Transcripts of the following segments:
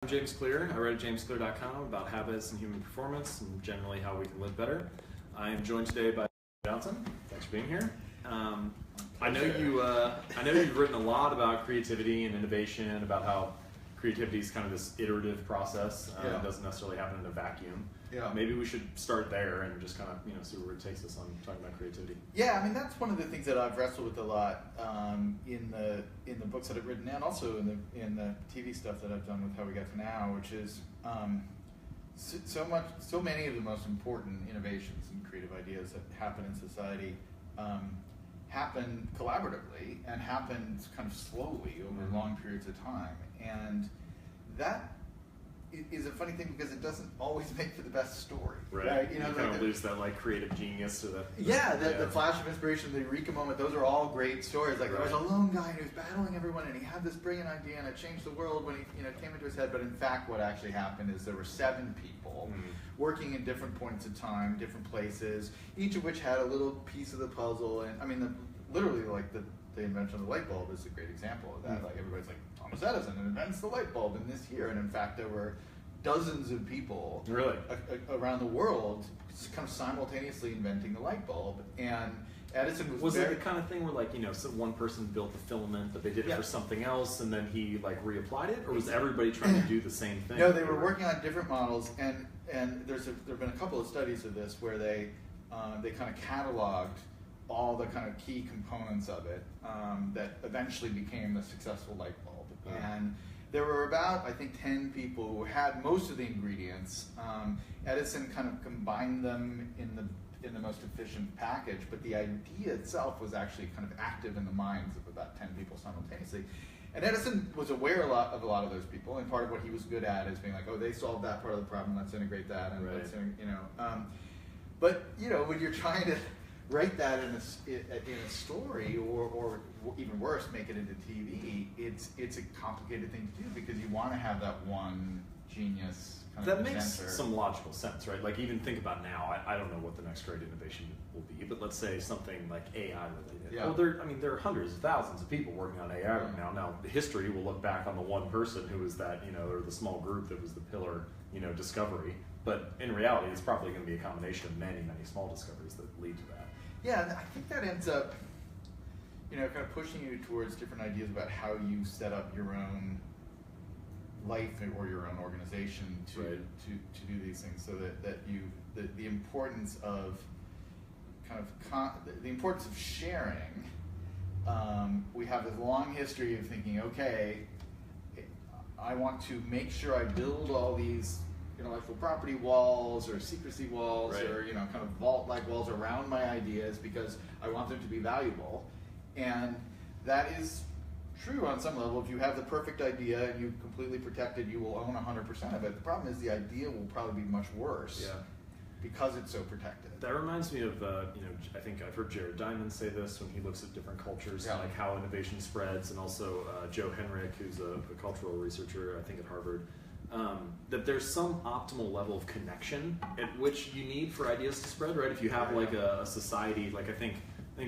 I'm James Clear. I write at jamesclear.com about habits and human performance and generally how we can live better. I am joined today by Johnson. Thanks for being here. I know you've written a lot about creativity and innovation, about how creativity is kind of this iterative process. It doesn't necessarily happen in a vacuum. Yeah. Maybe we should start there and just kind of see where it takes us on talking about creativity. Yeah, I mean that's one of the things that I've wrestled with a lot in the books that I've written and also in the TV stuff that I've done with How We Got to Now, which is so many of the most important innovations and creative ideas that happen in society happen collaboratively and happen kind of slowly over long periods of time, and that is a funny thing because it doesn't always make for the best story. Right. You kind of lose that creative genius or the flash of inspiration, the eureka moment. Those are all great stories. Like there was a lone guy who was battling everyone, and he had this brilliant idea, and it changed the world when he came into his head. But in fact, what actually happened is there were 7 people working in different points of time, different places, each of which had a little piece of the puzzle. And I mean, literally, the invention of the light bulb is a great example of that. Like everybody's like, Thomas Edison invents the light bulb in this year, and in fact there were dozens of people around the world kind of simultaneously inventing the light bulb. And Edison was it the kind of thing where so one person built the filament, but they did it for something else, and then he reapplied it, or was everybody trying to do the same thing? No, they were working on different models, and there've been a couple of studies of this where they kind of cataloged all the kind of key components of it that eventually became the successful light bulb. And there were about, I think, 10 people who had most of the ingredients. Edison kind of combined them in the most efficient package, but the idea itself was actually kind of active in the minds of about 10 people simultaneously. And Edison was aware of a lot of those people, and part of what he was good at is being like, oh, they solved that part of the problem, let's integrate that, and let's, but when you're trying to write that in a story, or even worse, make it into TV, it's a complicated thing to do because you want to have that one genius kind of inventor. Makes some logical sense, right? Like even think about now, I don't know what the next great innovation will be, but let's say something like AI related. Yeah. Well, there are hundreds of thousands of people working on AI right now. Now, history will look back on the one person who was that, or the small group that was the pillar, discovery. But in reality, it's probably going to be a combination of many, many small discoveries that lead to that. Yeah, and I think that ends up, kind of pushing you towards different ideas about how you set up your own life or your own organization to do these things, so that the importance of the importance of sharing. We have this long history of thinking, okay, I want to make sure I build all these intellectual property walls or secrecy walls or kind of vault-like walls around my ideas because I want them to be valuable. And that is true on some level. If you have the perfect idea and you completely protect it, you will own 100% of it. The problem is the idea will probably be much worse because it's so protected. That reminds me of, I think I've heard Jared Diamond say this when he looks at different cultures, like how innovation spreads, and also Joe Henrich, who's a cultural researcher, I think at Harvard, that there's some optimal level of connection at which you need for ideas to spread, right? If you have a society, I think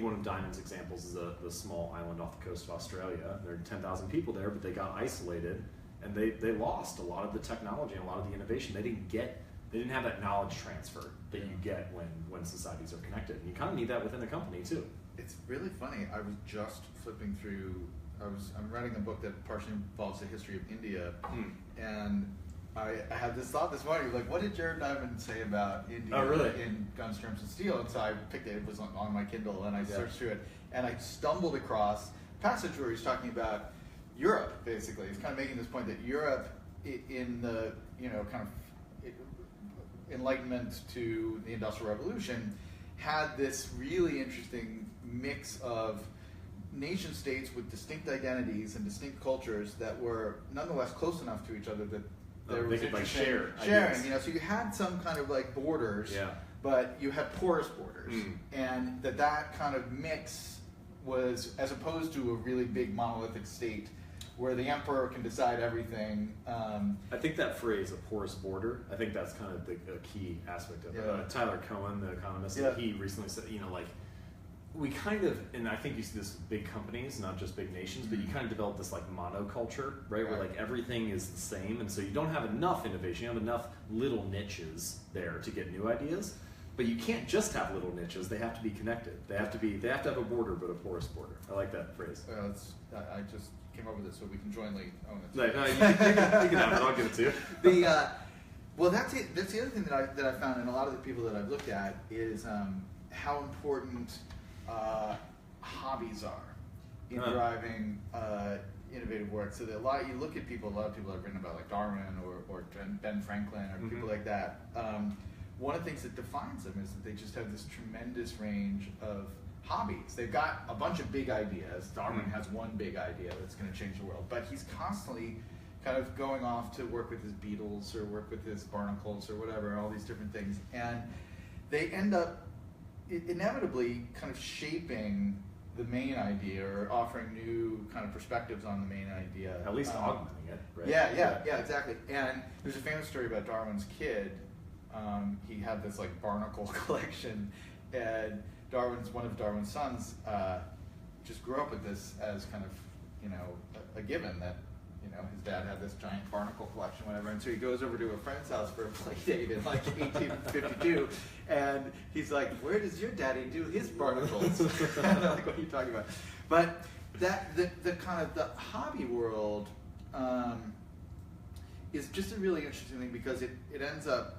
one of Diamond's examples is the small island off the coast of Australia. There are 10,000 people there, but they got isolated, and they lost a lot of the technology and a lot of the innovation. They didn't have that knowledge transfer that you get when societies are connected, and you kind of need that within a company too. It's really funny. I was just flipping through. I'm writing a book that partially involves the history of India, and I had this thought this morning, like, what did Jared Diamond say about India in Guns, Germs, and Steel? And so I picked it. It was on my Kindle, and I searched through it, and I stumbled across a passage where he's talking about Europe. Basically, he's kind of making this point that Europe, in the kind of Enlightenment to the Industrial Revolution, had this really interesting mix of nation states with distinct identities and distinct cultures that were nonetheless close enough to each other that there was could sharing. So you had some kind of borders, but you had porous borders, and that kind of mix was, as opposed to a really big monolithic state where the emperor can decide everything. I think that phrase, a porous border, I think that's kind of a key aspect of it. Tyler Cohen, the economist, he recently said, we kind of, and I think you see this with big companies, not just big nations, but you kind of develop this like monoculture, right? Where like everything is the same, and so you don't have enough innovation. You have enough little niches there to get new ideas, but you can't just have little niches. They have to be connected. They have to have a border, but a porous border. I like that phrase. I just came up with it so we can jointly own it. No, you can have it. I'll give it to you. Well, that's it. That's the other thing that I found in a lot of the people that I've looked at is how important hobbies are in driving innovative work. So that a lot of people have written about like Darwin or Ben Franklin or people like that. One of the things that defines them is that they just have this tremendous range of hobbies. They've got a bunch of big ideas. Darwin has one big idea that's going to change the world, but he's constantly kind of going off to work with his beetles or work with his barnacles or whatever, all these different things. And they end up inevitably kind of shaping the main idea or offering new kind of perspectives on the main idea. At least augmenting it, right? Yeah, exactly. And there's a famous story about Darwin's kid. He had this like barnacle collection, and one of Darwin's sons just grew up with this as kind of, a given that, his dad had this giant barnacle collection, whatever, and so he goes over to a friend's house for a play date in like 1852, and he's like, "Where does your daddy do his barnacles?" And they're like, "What are you talking about?" But that the kind of the hobby world is just a really interesting thing because it ends up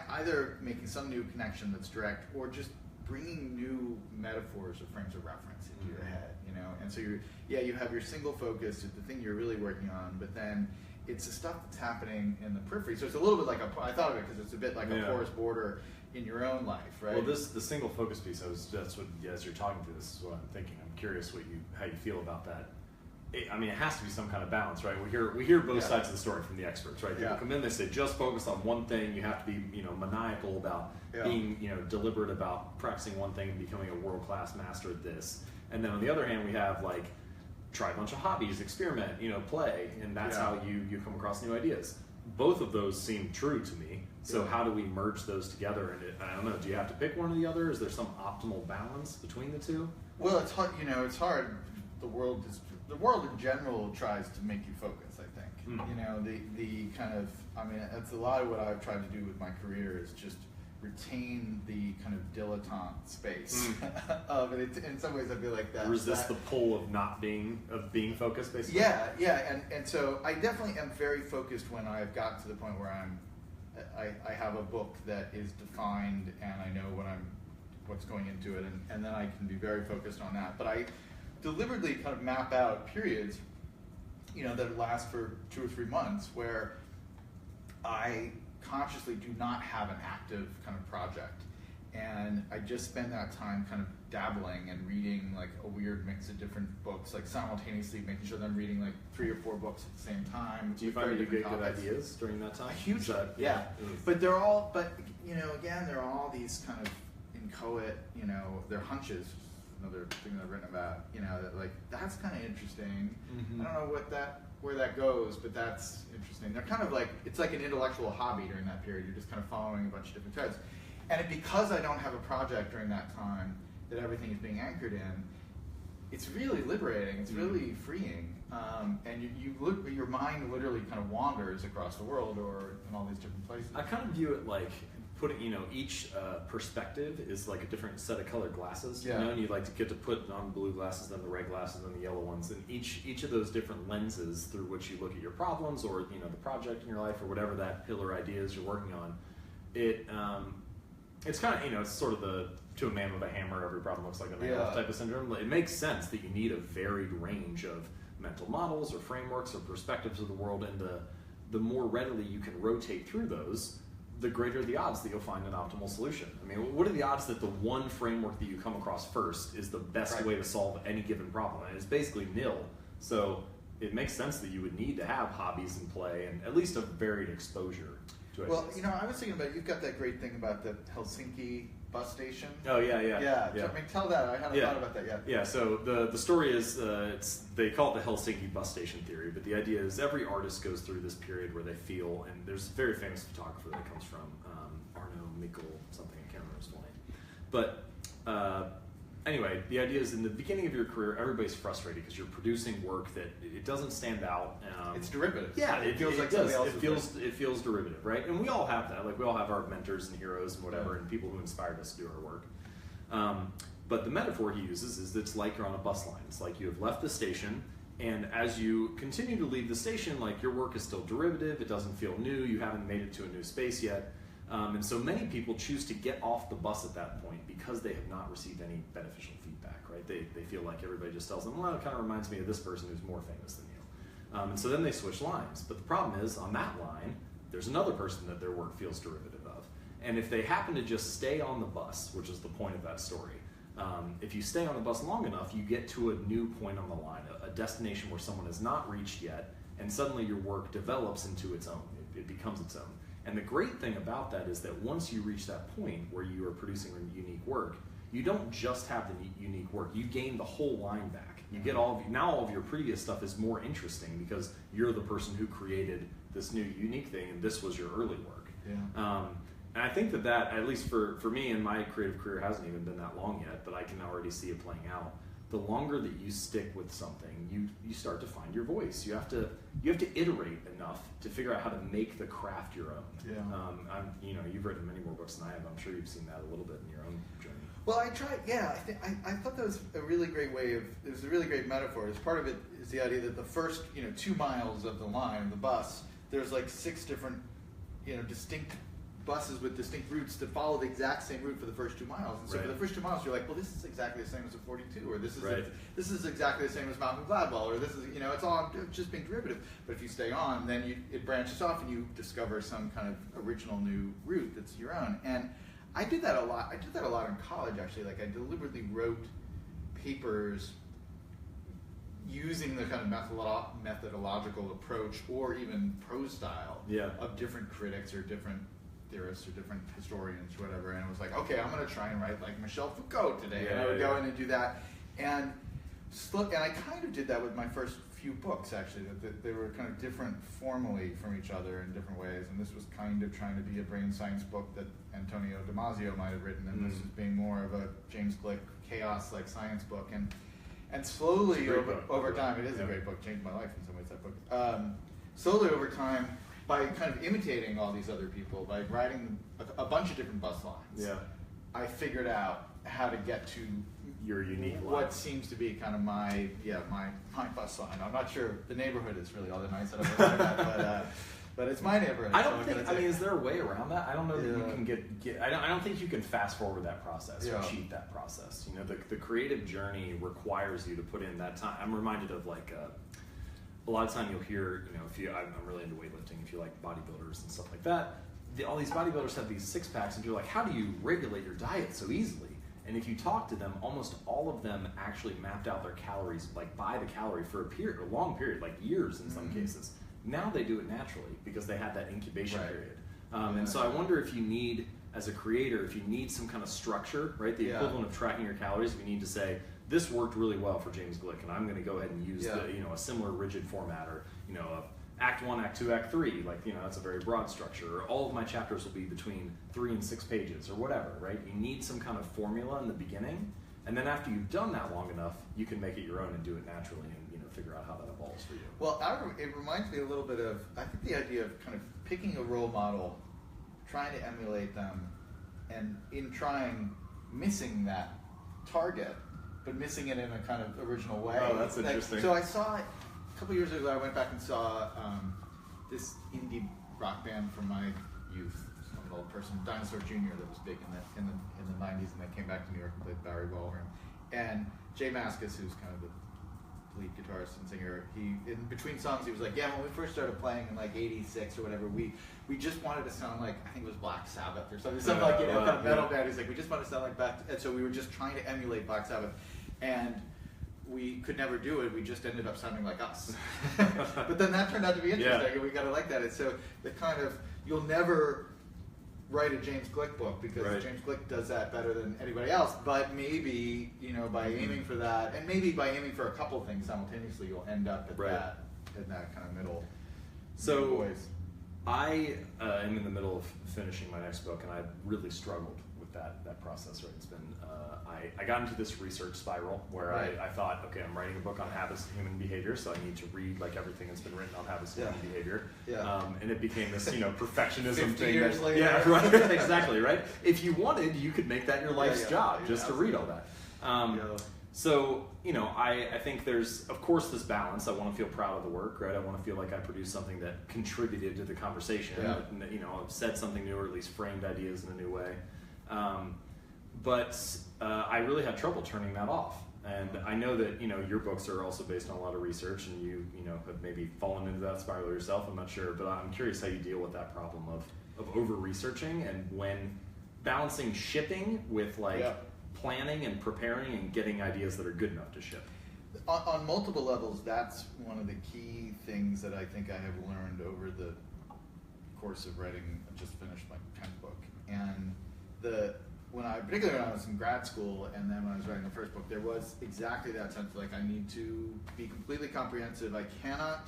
either making some new connection that's direct or just bringing new metaphors or frames of reference into your head, and so you have your single focus, the thing you're really working on, but then it's the stuff that's happening in the periphery. So it's a little bit like I thought of it because it's a bit like a porous border in your own life, right? Well, the single focus piece, that's what, as you're talking through this is what I'm thinking. I'm curious how you feel about that. It has to be some kind of balance, right? We hear both sides of the story from the experts, right? People come in, they say just focus on one thing. You have to be, maniacal about being, deliberate about practicing one thing and becoming a world-class master at this. And then on the other hand, we have like try a bunch of hobbies, experiment, play, and that's how you come across new ideas. Both of those seem true to me. So how do we merge those together? And I don't know. Do you have to pick one or the other? Is there some optimal balance between the two? Well, it's hard. It's hard. The world in general tries to make you focus, I think. The kind of, that's a lot of what I've tried to do with my career is just retain the kind of dilettante space of it. In some ways I feel like that. Resist the pull of being focused, basically? Yeah. And so I definitely am very focused when I've gotten to the point where I have a book that is defined and I know what's going into it, and then I can be very focused on that. But I deliberately kind of map out periods, that last for 2 or 3 months where I consciously do not have an active kind of project. And I just spend that time kind of dabbling and reading like a weird mix of different books, like simultaneously making sure that I'm reading like 3 or 4 books at the same time. Do you find that you get good ideas during that time? Huge, yeah. But they're all these kind of inchoate, they're hunches. Another thing that I've written about, that like that's kind of interesting. I don't know where that goes, but that's interesting. They're kind of like, it's like an intellectual hobby during that period. You're just kind of following a bunch of different threads. And because I don't have a project during that time that everything is being anchored in, it's really liberating. It's really freeing. And your mind literally kind of wanders across the world or in all these different places. I kind of view it like putting, each perspective is like a different set of colored glasses, and you like to get to put on the blue glasses, then the red glasses, then the yellow ones, and each of those different lenses through which you look at your problems or the project in your life or whatever that pillar idea is you're working on. It's kind of it's sort of the to a man with a hammer every problem looks like a nail type of syndrome. It makes sense that you need a varied range of mental models or frameworks or perspectives of the world, and the more readily you can rotate through those, the greater the odds that you'll find an optimal solution. What are the odds that the one framework that you come across first is the best way to solve any given problem? And it's basically nil. So it makes sense that you would need to have hobbies and play and at least a varied exposure to it. Well, I was thinking about, you've got that great thing about the Helsinki bus station. Oh, yeah. Tell that. I hadn't thought about that yet. Yeah, so the story is, they call it the Helsinki bus station theory, but the idea is every artist goes through this period where they feel, and there's a very famous photographer that comes from, Arno Mikkel something, I can't remember his full name. But anyway, the idea is in the beginning of your career, everybody's frustrated because you're producing work that it doesn't stand out. It's derivative. Yeah, it feels like does. somebody else's It feels derivative, right? And we all have that. Like we all have our mentors and heroes and whatever, and people who inspired us to do our work. But the metaphor he uses is it's like you're on a bus line. It's like you have left the station, and as you continue to leave the station, like your work is still derivative. It doesn't feel new. You haven't made it to a new space yet. And so many people choose to get off the bus at that point because they have not received any beneficial feedback, right? They feel like everybody just tells them, well, it kind of reminds me of this person who's more famous than you. And so then they switch lines. But the problem is, on that line, there's another person that their work feels derivative of. And if they happen to just stay on the bus, which is the point of that story, if you stay on the bus long enough, you get to a new point on the line, a destination where someone has not reached yet, and suddenly your work develops into its own. It becomes its own. And the great thing about that is that once you reach that point where you are producing unique work, you don't just have the unique work, you gain the whole line back. You get now all of your previous stuff is more interesting because you're the person who created this new unique thing, and this was your early work. Yeah. And I think that at least for me, and my creative career hasn't even been that long yet, but I can already see it playing out. The longer that you stick with something, you start to find your voice. You have to iterate enough to figure out how to make the craft your own. Yeah. You've written many more books than I have. I'm sure you've seen that a little bit in your own journey. Well, I tried. Yeah, I thought that was a really great way of. It was a really great metaphor. As part of it is the idea that the first 2 miles of the line, the bus, there's like 6 different, distinct buses with distinct routes that follow the exact same route for the first 2 miles. And so for the first 2 miles, you're like, well, this is exactly the same as a 42, or this is exactly the same as Malcolm Gladwell, or this is, it's all just being derivative. But if you stay on, then it branches off and you discover some kind of original new route that's your own. And I did that a lot. I did that a lot in college, actually. Like I deliberately wrote papers using the kind of methodological approach or even prose style of different critics or different theorists or different historians or whatever, and it was like, okay, I'm going to try and write like Michel Foucault today, and I would go in and do that, and I kind of did that with my first few books, actually, that they were kind of different formally from each other in different ways, and this was kind of trying to be a brain science book that Antonio Damasio might have written, and this is being more of a James Glick chaos-like science book, and slowly over time, it is a great book, changed my life in some ways, that book. Slowly over time, by kind of imitating all these other people, by writing a bunch of different bus lines, I figured out how to get to your unique line. What seems to be kind of my bus line. I'm not sure the neighborhood is really all that nice that I've ever that, but it's my neighborhood. I don't think. I mean, is there a way around that? I don't know that you can get. I don't think you can fast forward that process or cheat that process. The creative journey requires you to put in that time. I'm reminded of like. A lot of time you'll hear, I'm really into weightlifting, if you like bodybuilders and stuff like that, all these bodybuilders have these 6-packs, and you're like, how do you regulate your diet so easily? And if you talk to them, almost all of them actually mapped out their calories, like by the calorie for a long period, like years in some cases. Now they do it naturally because they had that incubation period. And so I wonder if you need, as a creator, if you need some kind of structure, right? The equivalent of tracking your calories, if you need to say, this worked really well for James Glick, and I'm going to go ahead and use a similar rigid format, or Act 1, Act 2, Act 3. Like that's a very broad structure. Or all of my chapters will be between 3 and 6 pages, or whatever. Right? You need some kind of formula in the beginning, and then after you've done that long enough, you can make it your own and do it naturally, and figure out how that evolves for you. Well, it reminds me a little bit of I think the idea of kind of picking a role model, trying to emulate them, and in trying missing that target. But missing it in a kind of original way. Oh, that's interesting. So I saw it a couple years ago. I went back and saw this indie rock band from my youth, some old person, Dinosaur Jr., that was big in the 90s, and they came back to New York and played Barry Ballroom. And Jay Mascis, who's kind of the lead guitarist and singer, he in between songs he was like, when we first started playing in like '86 or whatever, we just wanted to sound like, I think it was Black Sabbath or something like kind of metal band. He's like, we just want to sound like Black, and so we were just trying to emulate Black Sabbath, and we could never do it. We just ended up sounding like us. But then that turned out to be interesting, and we got to like that. And so the kind of, you'll never write a James Glick book because James Glick does that better than anybody else. But maybe, by aiming for that, and maybe by aiming for a couple of things simultaneously, you'll end up at that in that kind of middle voice. I am in the middle of finishing my next book, and I really struggled with that process, right? It's been I got into this research spiral where I thought, okay, I'm writing a book on habits of human behavior, so I need to read like everything that's been written on habits of human behavior. And it became this perfectionism 50 thing. years later. Yeah, right. Exactly, right. If you wanted, you could make that your life's job, just to read all that. So, I think there's, of course, this balance. I want to feel proud of the work, right? I want to feel like I produced something that contributed to the conversation. I've said something new, or at least framed ideas in a new way. But I really had trouble turning that off. And I know that, your books are also based on a lot of research, and you have maybe fallen into that spiral yourself. I'm not sure, but I'm curious how you deal with that problem of over-researching, and when balancing shipping with planning and preparing and getting ideas that are good enough to ship. On multiple levels, that's one of the key things that I think I have learned over the course of writing. I just finished my 10th book, and particularly when I was in grad school, and then when I was writing the first book, there was exactly that sense of I need to be completely comprehensive. I cannot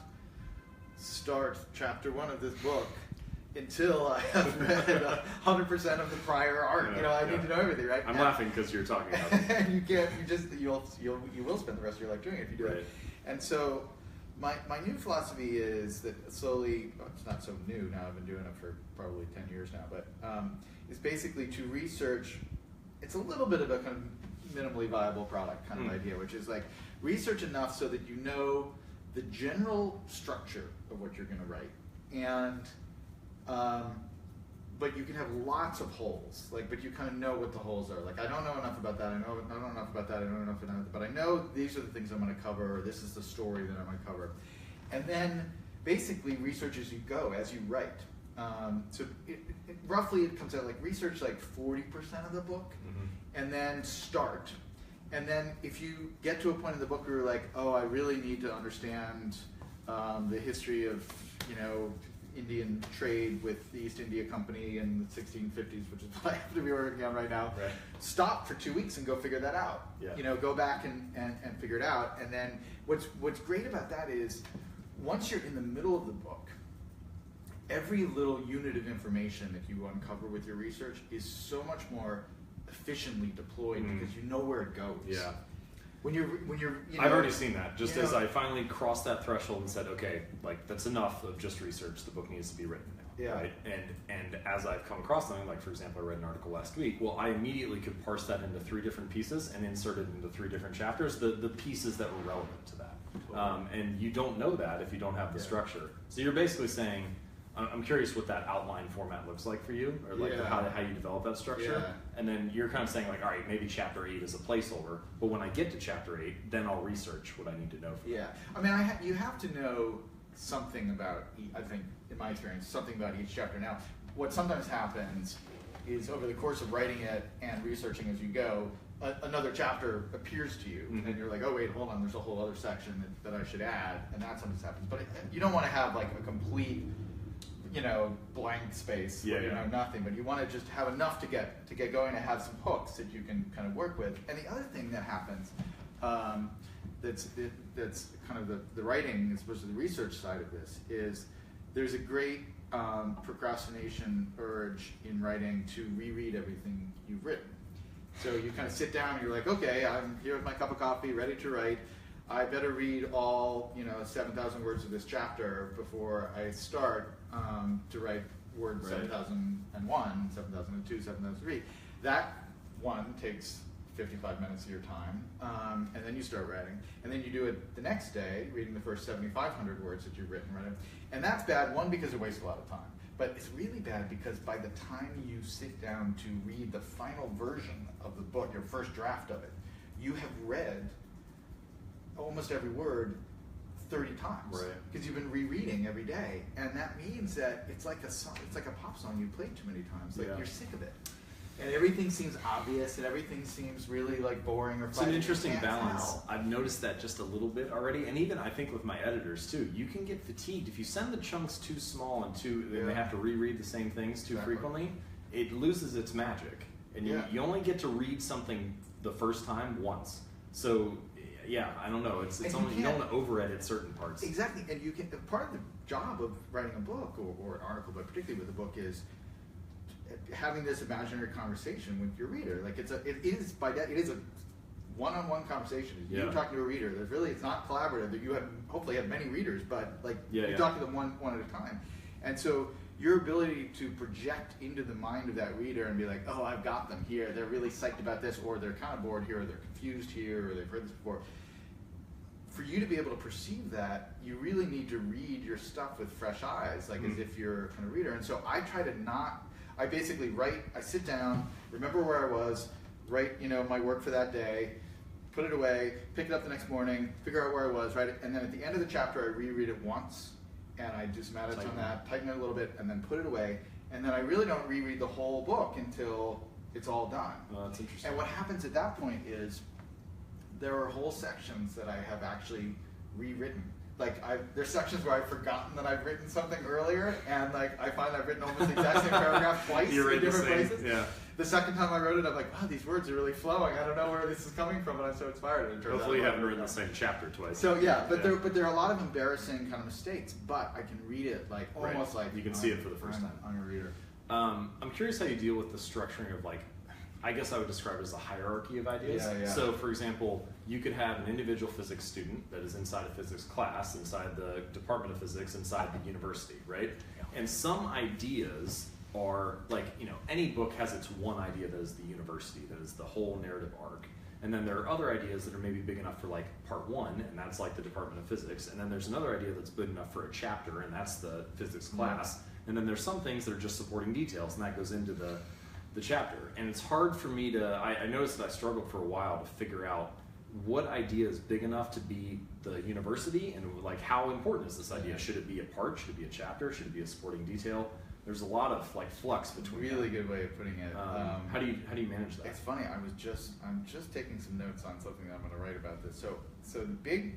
start chapter 1 of this book until I have read 100% of the prior art. I need to know everything, right? I'm laughing because you're talking about it. And you will spend the rest of your life doing it if you do it. And so my new philosophy is that slowly, it's not so new now, I've been doing it for probably 10 years now, but is basically to research. It's a little bit of a kind of minimally viable product kind of idea, which is research enough so that you know the general structure of what you're going to write, and but you can have lots of holes, but you kind of know what the holes are. I don't know enough about that, I don't know enough about that, I don't know enough about that, but I know these are the things I'm going to cover, or this is the story that I'm going to cover. And then basically research as you go, as you write. So roughly it comes out research 40% of the book, and then start. And then if you get to a point in the book where you're I really need to understand the history of, Indian trade with the East India Company in the 1650s, which is what I have to be working on right now. Right. Stop for 2 weeks and go figure that out. Go back and figure it out. And then what's great about that is once you're in the middle of the book, every little unit of information that you uncover with your research is so much more efficiently deployed because you know where it goes. Yeah. When you're I've already seen that. Just as I finally crossed that threshold and said, okay, that's enough of just research. The book needs to be written now. Right? And as I've come across something, for example, I read an article last week. Well, I immediately could parse that into 3 different pieces and insert it into 3 different chapters. The pieces that were relevant to that. And you don't know that if you don't have the structure. So you're basically saying, I'm curious what that outline format looks like for you, or how you develop that structure. And then you're kind of saying all right, maybe chapter 8 is a placeholder, but when I get to chapter 8, then I'll research what I need to know. I mean, you have to know something about, I think, in my experience, something about each chapter. Now, what sometimes happens is over the course of writing it and researching as you go, another chapter appears to you, and you're oh wait, hold on, there's a whole other section that I should add, and that sometimes happens. But you don't want to have a complete blank space where you know nothing, but you want to just have enough to get going and have some hooks that you can kind of work with. And the other thing that happens that's kind of the writing as opposed to the research side of this is there's a great procrastination urge in writing to reread everything you've written. So you kind of sit down and you're okay, I'm here with my cup of coffee, ready to write. I better read all 7,000 words of this chapter before I start to write word 7,001, 7,002, 7,003. That one takes 55 minutes of your time, and then you start writing, and then you do it the next day, reading the first 7,500 words that you've written, right? And that's bad, one, because it wastes a lot of time, but it's really bad because by the time you sit down to read the final version of the book, your first draft of it, you have read almost every word 30 times, because you've been rereading every day, and that means that it's like a pop song you played too many times. You're sick of it, and everything seems obvious, and everything seems really boring or. It's an interesting balance. I've noticed that just a little bit already, and even I think with my editors too. You can get fatigued if you send the chunks too small and they have to reread the same things too frequently. It loses its magic, and you only get to read something the first time once. So. I don't know. It's only you don't want to over-edit certain parts. Exactly, and you can. Part of the job of writing a book or an article, but particularly with a book, is having this imaginary conversation with your reader. Like it is a one-on-one conversation. You talking to a reader. It's not collaborative. That you hopefully have many readers, but like you talk to them one at a time. And so your ability to project into the mind of that reader and be like, oh, I've got them here. They're really psyched about this, or they're kind of bored here, or they're confused here, or they've heard this before. For you to be able to perceive that, you really need to read your stuff with fresh eyes, like as if you're a kind of reader. And so I try to I basically I sit down, remember where I was, write my work for that day, put it away, pick it up the next morning, figure out where I was, write it, and then at the end of the chapter I reread it once, and I do some edits on that, tighten it a little bit, and then put it away. And then I really don't reread the whole book until it's all done. Oh, that's interesting. And what happens at that point is there are whole sections that I have actually rewritten. Like there's sections where I've forgotten that I've written something earlier, and like I find I've written almost the exact same paragraph twice in different places. Yeah. The second time I wrote it, I'm like, wow, these words are really flowing. I don't know where this is coming from, and I'm so inspired. And hopefully you haven't written the same chapter twice. So but there are a lot of embarrassing kind of mistakes, but I can read it like almost like you can see it for the first time. I'm a reader. I'm curious how you deal with the structuring of I guess I would describe it as a hierarchy of ideas. Yeah. So, for example, you could have an individual physics student that is inside a physics class, inside the Department of Physics, inside the university, right? Yeah. And some ideas are any book has its one idea that is the university, that is the whole narrative arc. And then there are other ideas that are maybe big enough for part one, and that's like the Department of Physics. And then there's another idea that's big enough for a chapter, and that's the physics class. And then there's some things that are just supporting details, and that goes into the chapter. And it's hard for me to, I noticed that I struggled for a while to figure out what idea is big enough to be the university, and how important is this idea? Should it be a part? Should it be a chapter? Should it be a supporting detail? There's a lot of flux between. Really good way of putting it. How do you manage that? It's funny. I'm just taking some notes on something that I'm going to write about this. So the big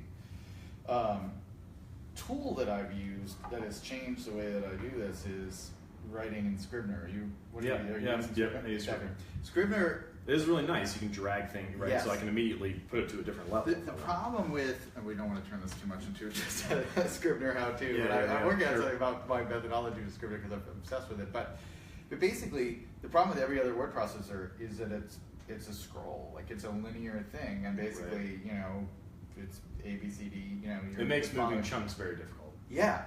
tool that I've used that has changed the way that I do this is writing in Scrivener. Are you using Scrivener? Scrivener it is really nice. You can drag things, right? Yes. So I can immediately put it to a different level. The problem with, and we don't want to turn this too much into just a Scrivener how-to, but I'm working on something about my methodology with Scrivener because I'm obsessed with it. But basically, the problem with every other word processor is that it's a scroll, it's a linear thing, and basically, it's A, B, C, D. It makes moving chunks very difficult. Yeah,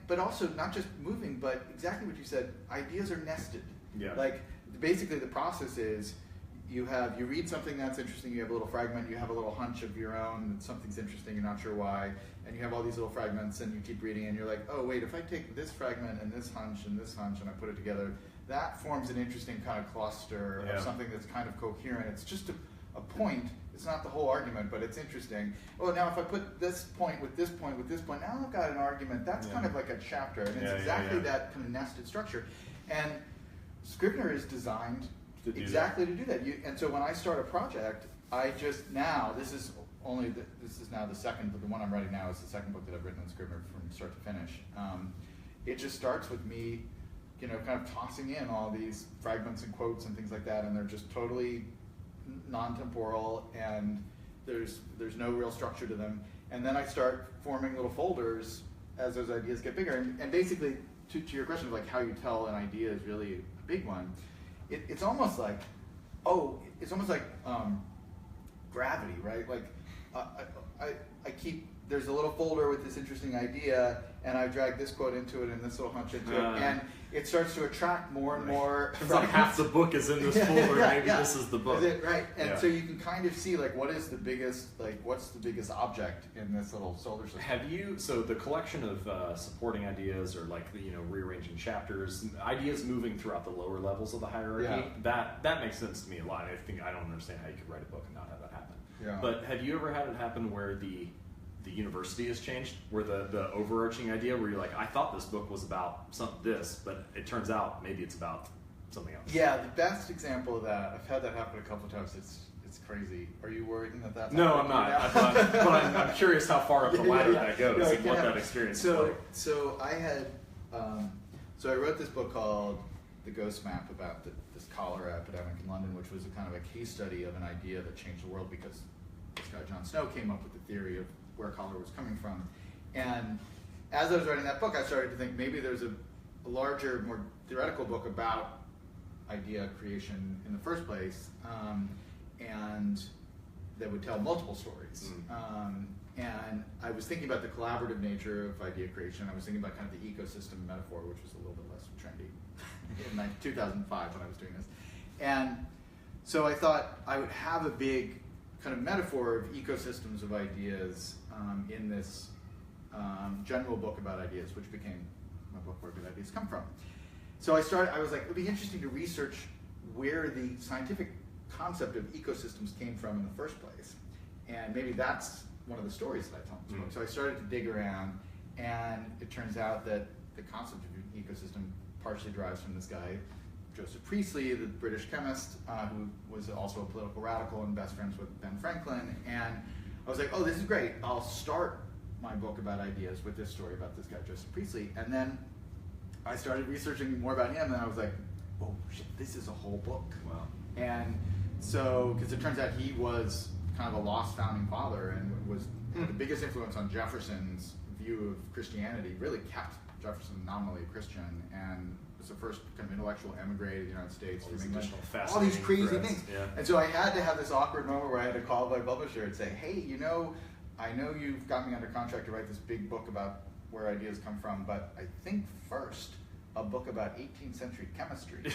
but also not just moving, but exactly what you said. Ideas are nested. Yeah. Basically, the process is you read something that's interesting. You have a little fragment. You have a little hunch of your own that something's interesting. You're not sure why, and you have all these little fragments, and you keep reading, and you're like, oh wait, if I take this fragment and this hunch and I put it together, that forms an interesting kind of cluster of something that's kind of coherent. It's just a point. It's not the whole argument, but it's interesting. Oh, now if I put this point with this point with this point, now I've got an argument. That's kind of like a chapter, and it's exactly that kind of nested structure. And Scrivener is designed exactly to do that. And so when I start a project, this is now the second, but the one I'm writing now is the second book that I've written in Scrivener from start to finish. It just starts with me, kind of tossing in all these fragments and quotes and things like that, and they're just totally non-temporal, and there's no real structure to them. And then I start forming little folders as those ideas get bigger. And basically, to your question of how you tell an idea is really a big one. It's almost like gravity, right? I keep, there's a little folder with this interesting idea, and I drag this quote into it and this little hunch into it, and it starts to attract more and more. It's like half the book is in this folder. Maybe this is the book. Right, and so you can kind of see what's the biggest object in this little solar system. So the collection of supporting ideas, or rearranging chapters, ideas moving throughout the lower levels of the hierarchy, that makes sense to me a lot. I don't understand how you could write a book and not have that happen. Yeah. But have you ever had it happen where the university has changed, where the overarching idea, where you're like, I thought this book was about this, but it turns out maybe it's about something else? Yeah, the best example of that, I've had that happen a couple of times. It's crazy. Are you worried that that's No, I'm not. But I'm curious how far up the ladder that goes, and what that experience is like. So I had, I wrote this book called The Ghost Map about this cholera epidemic in London, which was a kind of a case study of an idea that changed the world, because this guy John Snow came up with the theory of where cholera was coming from. And as I was writing that book, I started to think maybe there's a larger, more theoretical book about idea creation in the first place, and that would tell multiple stories. And I was thinking about the collaborative nature of idea creation. I was thinking about kind of the ecosystem metaphor, which was a little bit less trendy in 2005 when I was doing this. And so I thought I would have a big kind of metaphor of ecosystems of ideas in this general book about ideas, which became my book Where Good Ideas Come From. So I was like, it would be interesting to research where the scientific concept of ecosystems came from in the first place. And maybe that's one of the stories that I tell in this book. So I started to dig around, and it turns out that the concept of an ecosystem partially derives from this guy, Joseph Priestley, the British chemist, who was also a political radical and best friends with Ben Franklin. And I was like, oh, this is great. I'll start my book about ideas with this story about this guy, Joseph Priestley. And then I started researching more about him, and I was like, oh shit, this is a whole book. Wow. And so, because it turns out he was kind of a lost founding father and had the biggest influence on Jefferson's view of Christianity, really kept Jefferson nominally a Christian, and was the first kind of intellectual emigre to the United States from England. All these crazy things. Yeah. And so I had to have this awkward moment where I had to call my publisher and say, hey, you know, I know you've got me under contract to write this big book about where ideas come from, but I think first a book about 18th century chemistry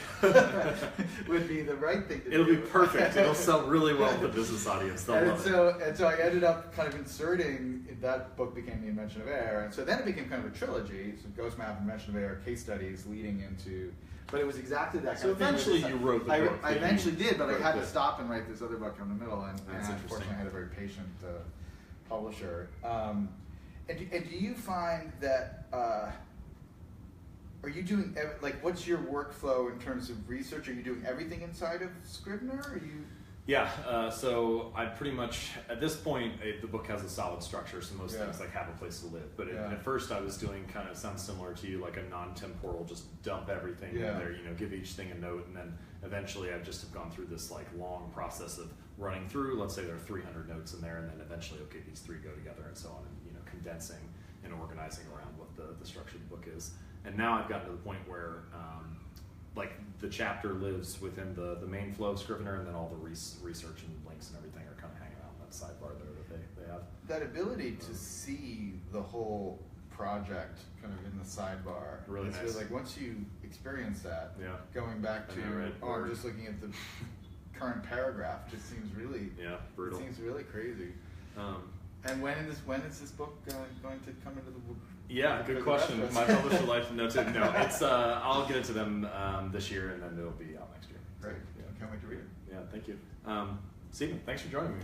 would be the right thing to do. It'll be perfect. It'll sell really well with the business audience. They'll love it. And so I ended up kind of inserting, that book became The Invention of Air, and so then it became kind of a trilogy, so Ghost Map, Invention of Air, case studies leading into, but it was exactly that kind of thing. So eventually you wrote the book. I eventually did, but I had to stop and write this other book in the middle, and unfortunately I had a very patient publisher. And do you find that, are you doing, like, what's your workflow in terms of research? Are you doing everything inside of Scrivener? Or are you? Yeah, so I pretty much, at this point, the book has a solid structure, so most things like have a place to live. But at first I was doing kind of, sounds similar to you, like a non-temporal, just dump everything in there, you know, give each thing a note, and then eventually I just have gone through this like long process of running through, let's say there are 300 notes in there, and then eventually, okay, these three go together, and so on, and, you know, condensing and organizing around what the structure of the book is. And now I've gotten to the point where like the chapter lives within the main flow of Scrivener, and then all the research and links and everything are kind of hanging out in that sidebar there that they have. That ability to see the whole project kind of in the sidebar. Really nice. So like once you experience that, going back to, I'm just looking at the current paragraph, just seems really, brutal. It seems really crazy. And when is this book going to come into the book? Yeah, good question. My publisher life notes it. No, it's I'll get it to them this year, and then it'll be out next year. Great. Can't wait to read it. Yeah, thank you. Stephen, thanks for joining me.